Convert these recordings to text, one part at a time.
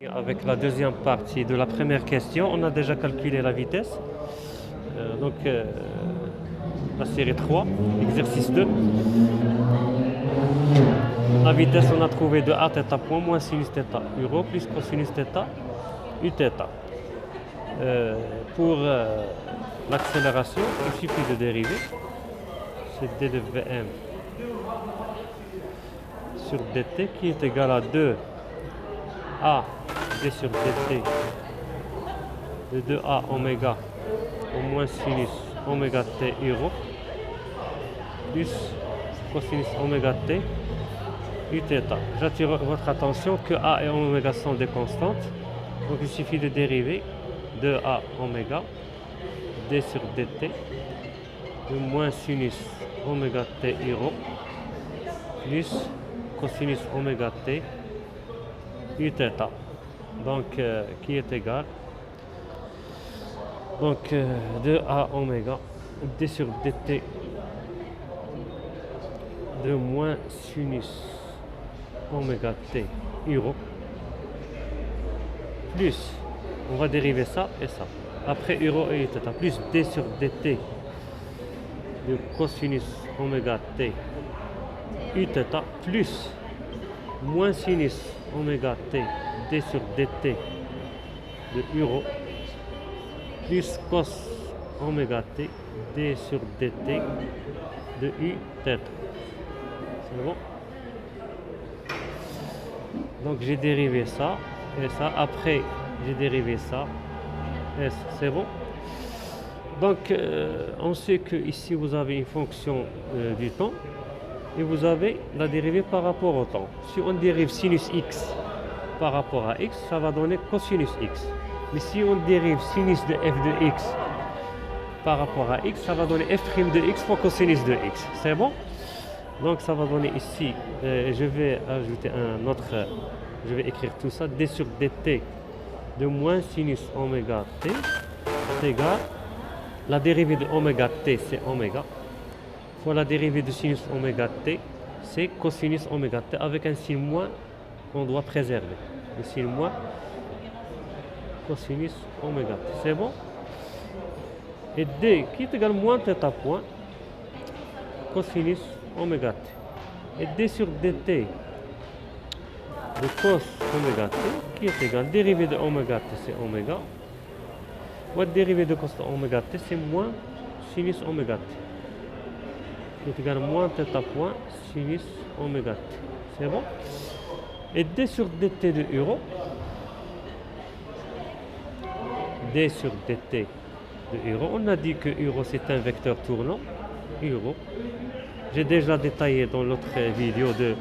Avec la deuxième partie de la première question, on a déjà calculé la vitesse. La série 3, exercice 2. La vitesse, on a trouvé de a θ point moins sinus θ euro plus cosinus θ u θ. Pour l'accélération, il suffit de dériver. C'est d de Vm sur dt qui est égal à 2a d sur dt de 2a oméga au moins sinus oméga t euro plus cosinus oméga t u θ. J'attire votre attention que a et oméga sont des constantes, donc il suffit de dériver 2a oméga d sur dt de moins sinus oméga t euro plus cosinus oméga t u θ, donc qui est égal donc 2a oméga d sur dt de moins sinus oméga t euro plus, on va dériver ça et ça, après euro et θ, plus d sur dt de cosinus oméga t u θ plus moins sinus oméga t d sur dt de euro plus cos oméga t d sur dt de u θ. C'est bon? Donc j'ai dérivé ça et ça, après j'ai dérivé ça et c'est bon. Donc on sait que ici vous avez une fonction du temps et vous avez la dérivée par rapport au temps. Si on dérive sinus x par rapport à x, ça va donner cosinus x. Mais si on dérive sinus de f de x par rapport à x, ça va donner f' de x fois cosinus de x. C'est bon? Donc ça va donner ici, je vais ajouter un autre, je vais écrire tout ça, d sur dt de moins sinus oméga t est égal, la dérivée de oméga t c'est oméga, fois la dérivée de sinus oméga t c'est cosinus oméga t avec un signe moins qu'on doit préserver. Le signe moins cosinus oméga t. C'est bon? Et d qui est égal moins θ point cosinus oméga t. Et d sur dt de cos oméga t qui est égal, dérivée de oméga t c'est oméga, ou dérivée de cos oméga t c'est moins sinus oméga t, qui est égal moins θ point sinus oméga t. C'est bon? Et d sur dt de euro, d sur dt de euro, on a dit que euro c'est un vecteur tournant, euro. J'ai déjà détaillé dans l'autre vidéo de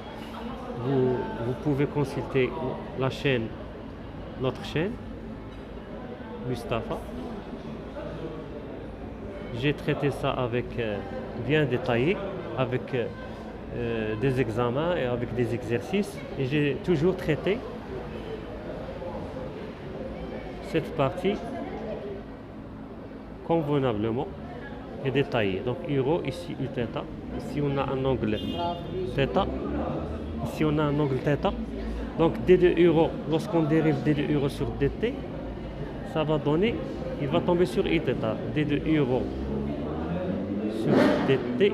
vous pouvez consulter la chaîne, notre chaîne, Mustapha. J'ai traité ça avec bien détaillé, avec des examens et avec des exercices, et j'ai toujours traité cette partie convenablement et détaillé. Donc euro, ici u θ, ici on a un angle θ, ici on a un angle θ. Donc d de euro, lorsqu'on dérive d de euro sur dt, ça va donner, il va tomber sur i θ. D de euro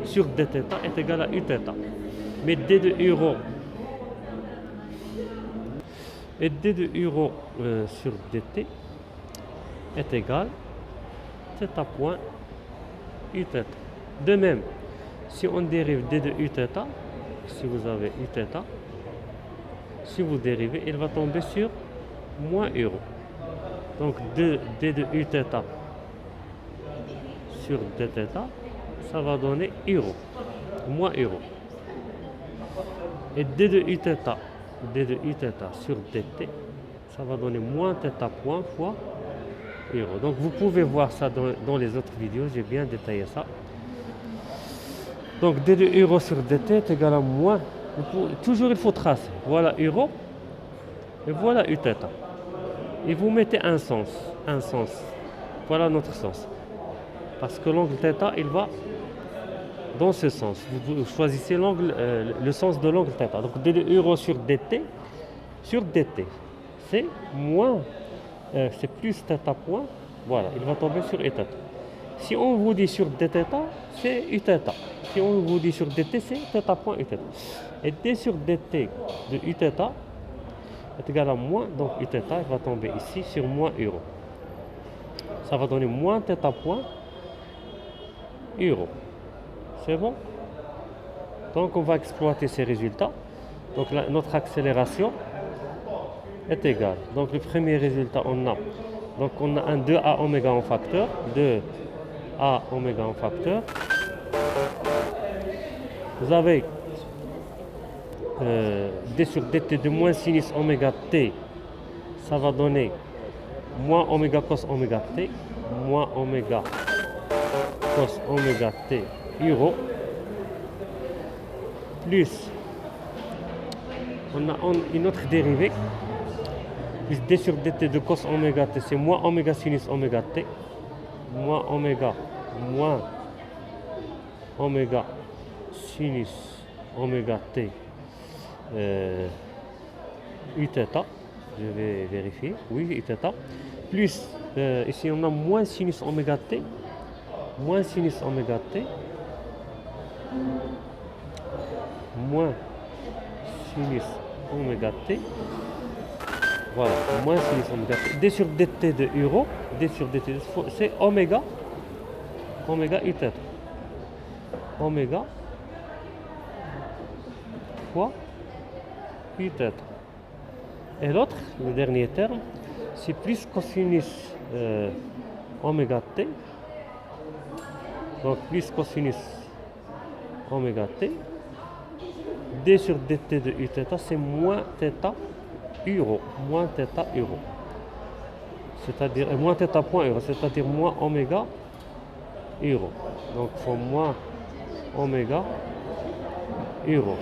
sur dθ est égal à u θ. Mais d de euro et d de euro sur dt est égal θ point u θ. De même, si on dérive d de u θ, si vous avez u θ, si vous dérivez, il va tomber sur moins euro. Donc d de u θ sur dθ, ça va donner euro, moins euro. Et d de u θ sur dt, ça va donner moins θ point fois euro. Donc vous pouvez voir ça dans les autres vidéos, j'ai bien détaillé ça. Donc d de euro sur dt est égal à moins, toujours il faut tracer, voilà euro et voilà u θ. Et vous mettez un sens, voilà notre sens. Parce que l'angle θ, il va dans ce sens. Vous choisissez l'angle, le sens de l'angle θ. Donc d de euro sur dt, c'est moins, c'est plus θ point, voilà, il va tomber sur Uθ. Si on vous dit sur dθ, c'est Uθ. Si on vous dit sur dt, c'est θ point Uθ. Et d sur dt de Uθ est égal à moins, donc Uθ va tomber ici sur moins euro. Ça va donner moins θ point euro. C'est bon? Donc on va exploiter ces résultats. Donc là, notre accélération est égale. Donc le premier résultat, on a un 2a oméga en facteur, 2a oméga en facteur. Vous avez d sur dt de moins sinus oméga t, ça va donner moins oméga cos oméga t, moins oméga cos oméga t euro, plus on a une autre dérivée, plus d sur dt de cos oméga t, c'est moins oméga sinus oméga t, moins oméga sinus oméga t Uθ, je vais vérifier, oui Uθ, plus ici on a moins sinus oméga t, moins sinus oméga t, moins sinus oméga t, voilà, moins sinus oméga t, d sur dt de euro, d sur dt, c'est oméga Uθ, oméga fois Uθ. Et l'autre, le dernier terme, c'est plus cosinus oméga t, donc plus cosinus oméga t, d sur dt de Uθ, c'est moins θ euro, c'est-à-dire moins θ point euro, c'est-à-dire moins oméga euro. Donc il faut moins oméga euro.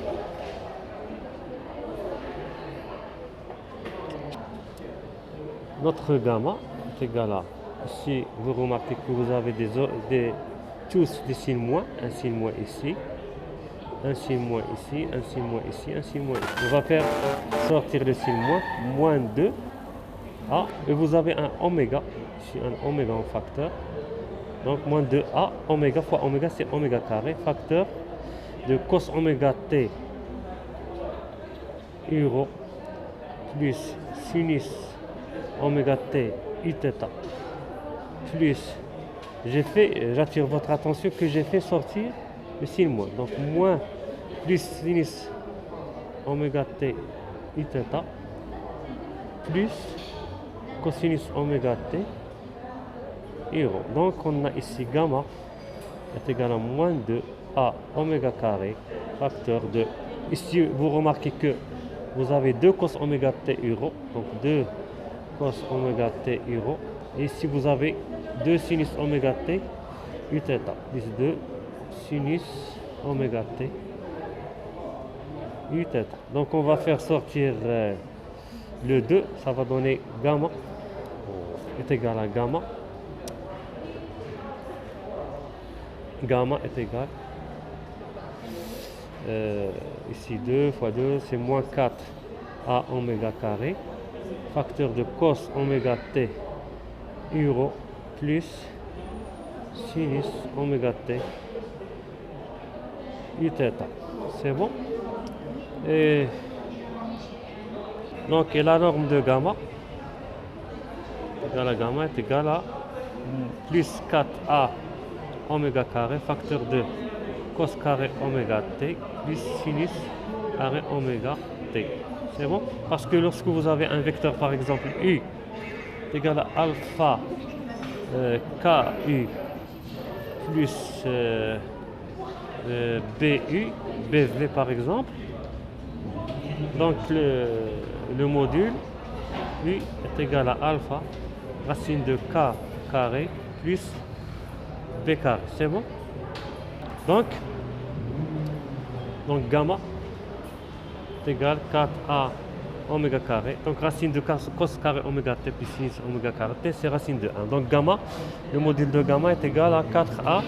Notre gamma est égal à, ici vous remarquez que vous avez tous des signes moins, un signe moins ici, un signe moins ici, un signe moins ici, un signe moins ici. On va faire sortir le signe moins 2a, et vous avez un oméga, ici un oméga en facteur, donc moins 2a, oméga fois oméga, c'est oméga carré, facteur de cos oméga t euro plus sinus oméga t Uθ plus, j'attire votre attention que j'ai fait sortir le signe moins, donc moins plus sinus oméga t Uθ plus cosinus oméga t euro. Donc on a ici gamma est égal à moins 2a oméga carré facteur de, ici vous remarquez que vous avez 2 cos oméga t euro, donc 2 cos oméga t euro, et ici vous avez 2 sinus oméga t Uθ, plus 2 sinus oméga t Uθ. Donc on va faire sortir le 2, ça va donner gamma est égal à gamma est égal ici 2 fois 2 c'est moins 4 a oméga carré facteur de cos oméga t euro plus sinus oméga t Uθ. C'est bon? Et donc la norme de gamma est égale à plus 4a oméga carré facteur de cos carré oméga t plus sinus carré oméga t. C'est bon? Parce que lorsque vous avez un vecteur, par exemple u est égal à alpha ku plus bv par exemple, donc le module u est égal à alpha racine de k carré plus b carré. C'est bon? Donc gamma est égal à 4a oméga carré, donc racine de cos carré oméga t plus sinus oméga carré t, c'est racine de 1. Donc gamma, le module de gamma est égal à 4a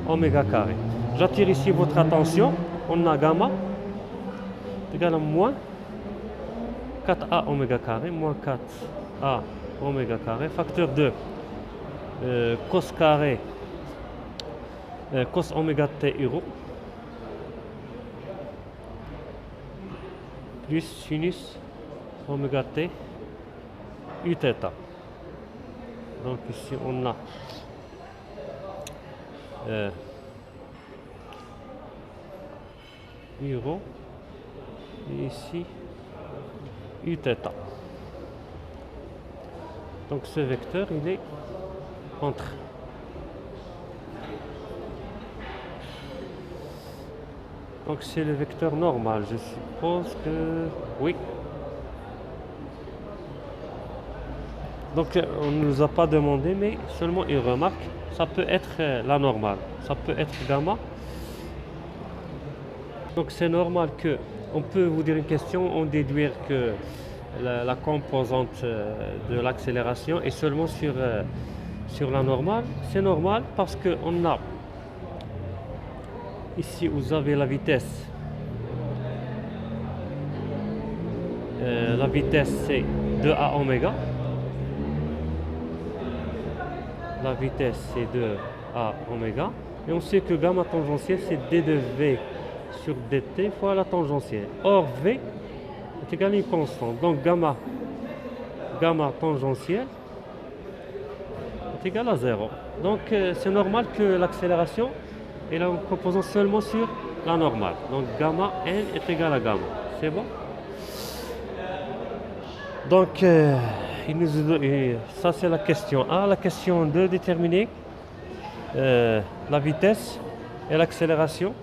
oméga carré. J'attire ici votre attention, on a gamma est égal à moins 4a oméga carré moins 4a oméga carré, facteur de cos carré, cos oméga t euro, plus sinus oméga t u θ. Donc ici on a euro et ici u θ. Donc ce vecteur il est entre donc c'est le vecteur normal, je suppose que oui. Donc on ne nous a pas demandé, mais seulement il remarque, ça peut être la normale, ça peut être gamma. Donc c'est normal que, on peut vous dire une question, on déduire que la composante de l'accélération est seulement sur la normale. C'est normal parce qu'on a, ici vous avez la vitesse c'est 2a oméga. La vitesse c'est 2a oméga. Et on sait que gamma tangentielle c'est d de v sur dt fois la tangentielle. Or v est égal à une constante. Donc gamma tangentielle est égal à 0. Donc c'est normal que l'accélération est la composant seulement sur la normale. Donc gamma n est égal à gamma. C'est bon? Donc ça c'est la question A. La question 2, déterminer la vitesse et l'accélération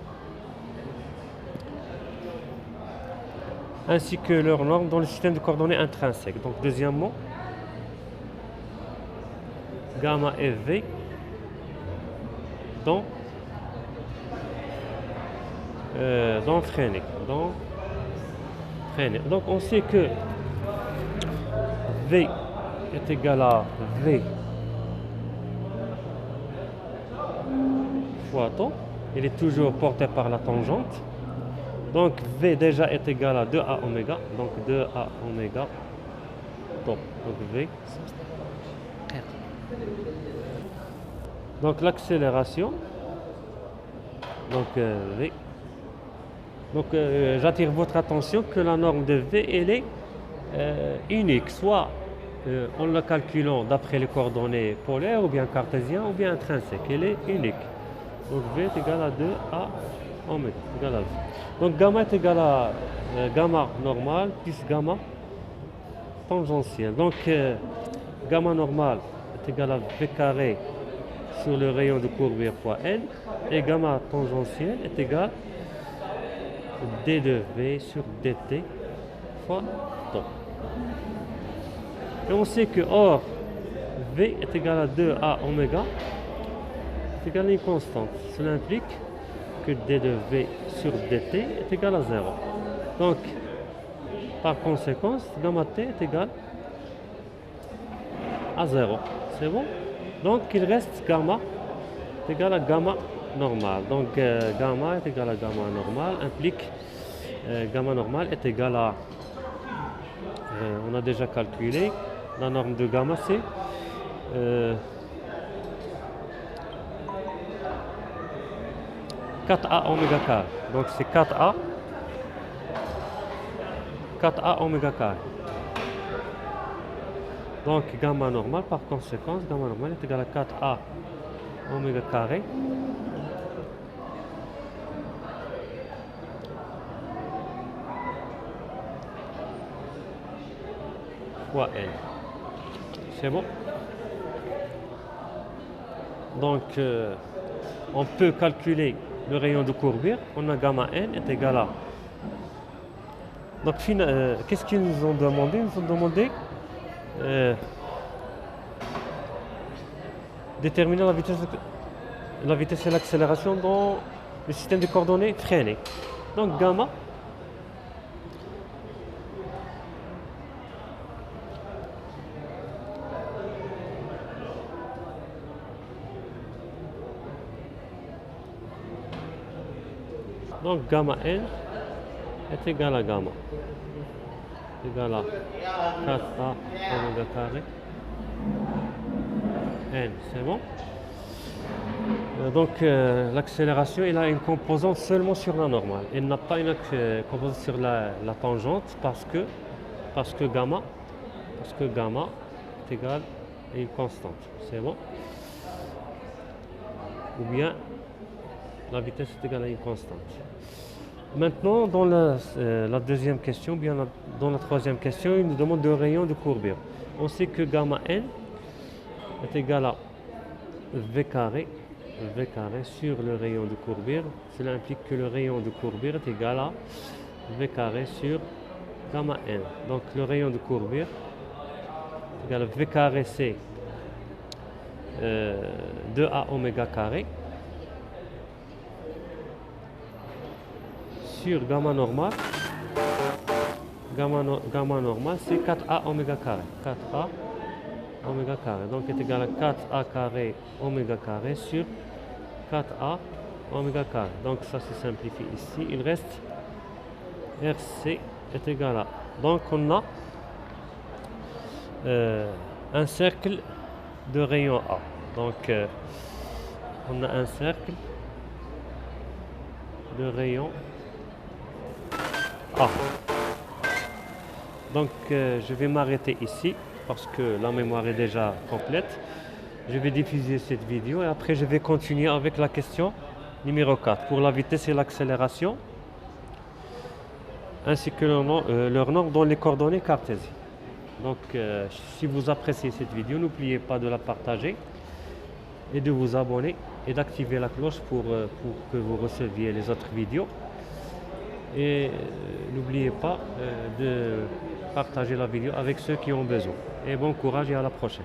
ainsi que leurs normes dans le système de coordonnées intrinsèques. Donc deuxièmement, gamma et v dans frénétique. Donc on sait que v est égal à v fois temps. Il est toujours porté par la tangente. Donc v déjà est égal à 2a oméga. Donc 2a oméga temps. Donc v. Donc l'accélération. Donc v. Donc j'attire votre attention que la norme de v elle est unique, soit en la calculant d'après les coordonnées polaires ou bien cartésiennes ou bien intrinsèques, elle est unique. Donc v est égal à 2a oméga égal à v. Donc gamma est égal à gamma normal plus gamma tangentielle. Donc gamma normal est égal à v carré sur le rayon de courbure fois n, et gamma tangentielle est égal à d de v sur dt fois temps. Et on sait que or v est égal à 2a oméga est égal à une constante. Cela implique que d de v sur dt est égal à 0. Donc par conséquent gamma t est égal à 0. C'est bon? Donc il reste gamma est égal à gamma normal. Donc gamma est égal à gamma normal implique gamma normal est égal à on a déjà calculé la norme de gamma c'est 4a oméga carré. Donc c'est 4a oméga carré. Donc gamma normal par conséquence gamma normal est égal à 4a oméga carré fois n. C'est bon? Donc on peut calculer le rayon de courbure. On a gamma n est égal à. Donc qu'est-ce qu'ils nous ont demandé? Ils nous ont demandé déterminer la vitesse et l'accélération dans le système de coordonnées freiné. Donc gamma donc gamma n est égal à gamma égale à 4A oméga carré N, c'est bon? Donc l'accélération, il a une composante seulement sur la normale. Il n'a pas une composante sur la tangente parce que gamma est égal à une constante. C'est bon? Ou bien la vitesse est égale à une constante. Maintenant, dans la deuxième question, bien dans la troisième question, il nous demande le rayon de courbure. On sait que gamma n est égal à v carré sur le rayon de courbure. Cela implique que le rayon de courbure est égal à v carré sur gamma n. Donc le rayon de courbure est égal à v carré, c'est 2a oméga carré sur gamma normal. Gamma normal, c'est 4a oméga carré. 4a oméga carré. Donc est égal à 4a carré oméga carré sur 4a oméga carré. Donc ça se simplifie ici. Il reste RC est égal à. Donc on a un cercle de rayon A. Donc on a un cercle de rayon A. Donc je vais m'arrêter ici parce que la mémoire est déjà complète. Je vais diffuser cette vidéo et après je vais continuer avec la question numéro 4 pour la vitesse et l'accélération ainsi que leur nombre dans les coordonnées cartésiennes. Donc si vous appréciez cette vidéo, n'oubliez pas de la partager et de vous abonner et d'activer la cloche pour que vous receviez les autres vidéos. Et n'oubliez pas de partager la vidéo avec ceux qui ont besoin. Et bon courage et à la prochaine.